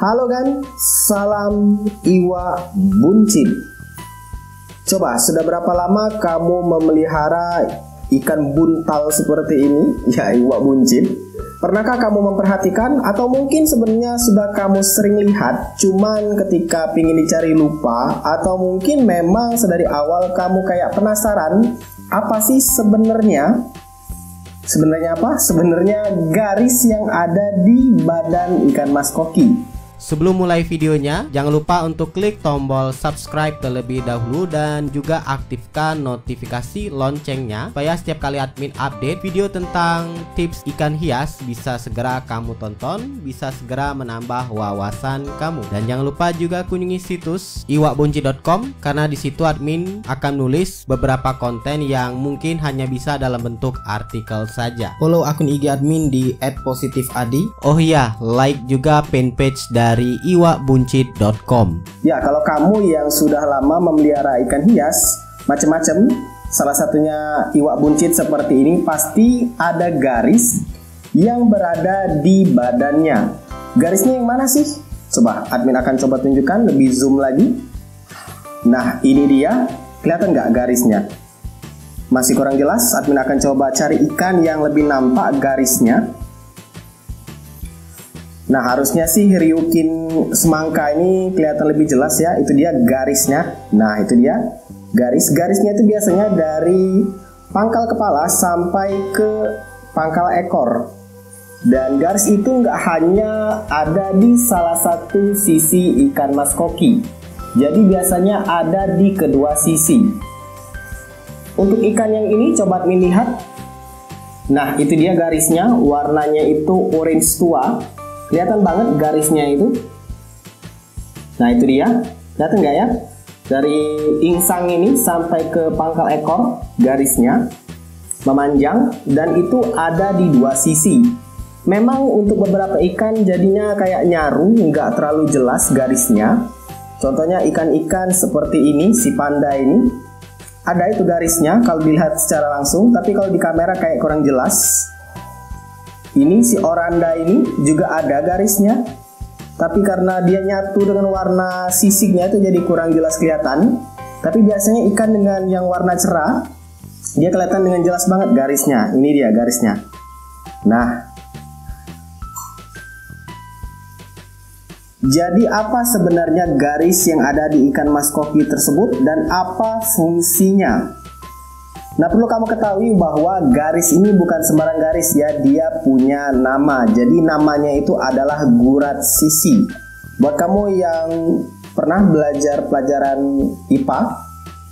Halo kan, salam Iwa Buncit. Coba, sudah berapa lama kamu memelihara ikan buntal seperti ini? Ya, Iwa Buncit. Pernahkah kamu memperhatikan atau mungkin sebenarnya sudah kamu sering lihat, cuman ketika pingin dicari lupa, atau mungkin memang sedari awal kamu kayak penasaran apa sih sebenarnya? Sebenarnya apa? Sebenarnya garis yang ada di badan ikan mas koki. Sebelum mulai videonya, jangan lupa untuk klik tombol subscribe terlebih dahulu dan juga aktifkan notifikasi loncengnya supaya setiap kali admin update video tentang tips ikan hias bisa segera kamu tonton, bisa segera menambah wawasan kamu. Dan jangan lupa juga kunjungi situs iwabunci.com karena di situ admin akan nulis beberapa konten yang mungkin hanya bisa dalam bentuk artikel saja. Follow akun IG admin di @positifadi. Oh iya, like juga fanpage dari iwabunci.com. Ya, kalau kamu yang sudah lama memelihara ikan hias macam-macam, salah satunya Iwa Buncit seperti ini, pasti ada garis yang berada di badannya. Garisnya yang mana sih? Coba admin akan coba tunjukkan, lebih zoom lagi. Nah, ini dia. Kelihatan nggak garisnya? Masih kurang jelas? Admin akan coba cari ikan yang lebih nampak garisnya. Nah, harusnya sih Ryukin semangka ini kelihatan lebih jelas ya. Itu dia garisnya. Nah, itu dia garis-garisnya itu biasanya dari pangkal kepala sampai ke pangkal ekor. Dan garis itu nggak hanya ada di salah satu sisi ikan mas koki. Jadi biasanya ada di kedua sisi. Untuk ikan yang ini coba admin lihat. Nah, itu dia garisnya. Warnanya itu orange tua. Kelihatan banget garisnya itu. Nah, itu dia. Kelihatan nggak ya? Dari insang ini sampai ke pangkal ekor, garisnya memanjang dan itu ada di dua sisi. Memang untuk beberapa ikan jadinya kayak nyaru, nggak terlalu jelas garisnya. Contohnya ikan-ikan seperti ini, si panda ini, ada itu garisnya kalau dilihat secara langsung, tapi kalau di kamera kayak kurang jelas. Ini si oranda ini juga ada garisnya, tapi karena dia nyatu dengan warna sisiknya itu jadi kurang jelas kelihatan. Tapi biasanya ikan dengan yang warna cerah, dia kelihatan dengan jelas banget garisnya. Ini dia garisnya. Nah, jadi apa sebenarnya garis yang ada di ikan mas koki tersebut dan apa fungsinya? Nah, perlu kamu ketahui bahwa garis ini bukan sembarang garis ya, dia punya nama. Jadi namanya itu adalah gurat sisi. Buat kamu yang pernah belajar pelajaran IPA,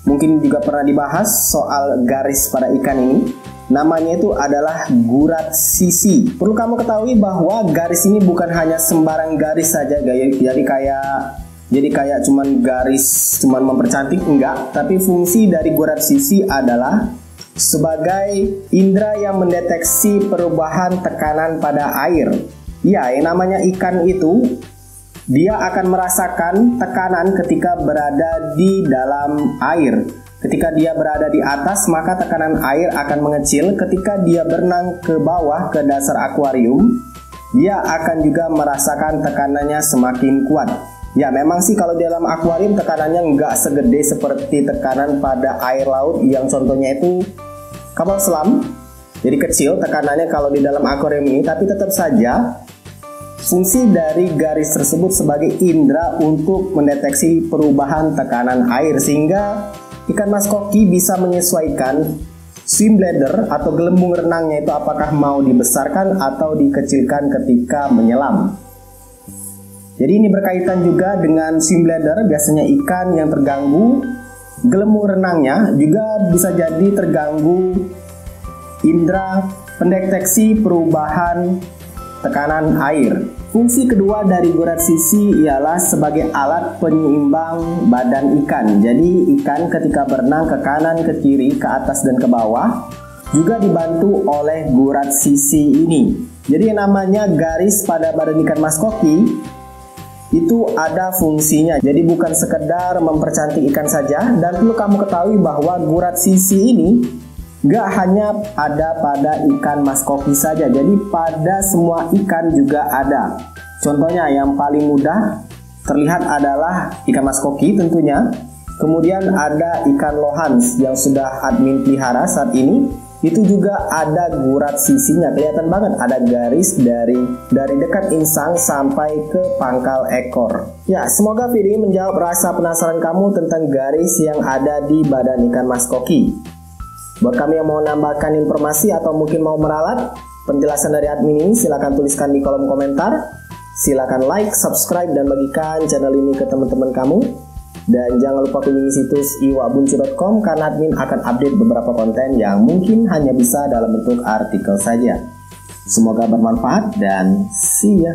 mungkin juga pernah dibahas soal garis pada ikan ini. Namanya itu adalah gurat sisi. Perlu kamu ketahui bahwa garis ini bukan hanya sembarang garis saja, jadi kayak cuman garis cuman mempercantik, enggak. Tapi fungsi dari gurat sisi adalah sebagai indera yang mendeteksi perubahan tekanan pada air. Ya, yang namanya ikan itu dia akan merasakan tekanan ketika berada di dalam air. Ketika dia berada di atas, maka tekanan air akan mengecil. Ketika dia berenang ke bawah ke dasar akuarium, dia akan juga merasakan tekanannya semakin kuat. Ya, memang sih kalau di dalam akuarium tekanannya nggak segede seperti tekanan pada air laut yang contohnya itu kapal selam. Jadi kecil tekanannya kalau di dalam akuarium ini, tapi tetap saja fungsi dari garis tersebut sebagai indera untuk mendeteksi perubahan tekanan air sehingga ikan mas koki bisa menyesuaikan swim bladder atau gelembung renangnya itu apakah mau dibesarkan atau dikecilkan ketika menyelam. Jadi ini berkaitan juga dengan swim bladder. Biasanya ikan yang terganggu gelembung renangnya juga bisa jadi terganggu indera pendeteksi perubahan tekanan air. Fungsi kedua dari gurat sisi ialah sebagai alat penyeimbang badan ikan. Jadi ikan ketika berenang ke kanan, ke kiri, ke atas dan ke bawah juga dibantu oleh gurat sisi ini. Jadi yang namanya garis pada badan ikan mas koki itu ada fungsinya. Jadi bukan sekedar mempercantik ikan saja. Dan perlu kamu ketahui bahwa gurat sisi ini gak hanya ada pada ikan mas koki saja, jadi pada semua ikan juga ada. Contohnya yang paling mudah terlihat adalah ikan mas koki tentunya. Kemudian ada ikan lohans yang sudah admin pelihara saat ini. Itu juga ada gurat sisinya, kelihatan banget ada garis dari dekat insang sampai ke pangkal ekor. Ya, semoga video ini menjawab rasa penasaran kamu tentang garis yang ada di badan ikan mas koki. Buat kami yang mau nambahkan informasi atau mungkin mau meralat penjelasan dari admin ini, silahkan tuliskan di kolom komentar. Silahkan like, subscribe, dan bagikan channel ini ke teman-teman kamu. Dan jangan lupa kunjungi situs iwakbuncu.com karena admin akan update beberapa konten yang mungkin hanya bisa dalam bentuk artikel saja. Semoga bermanfaat dan see ya.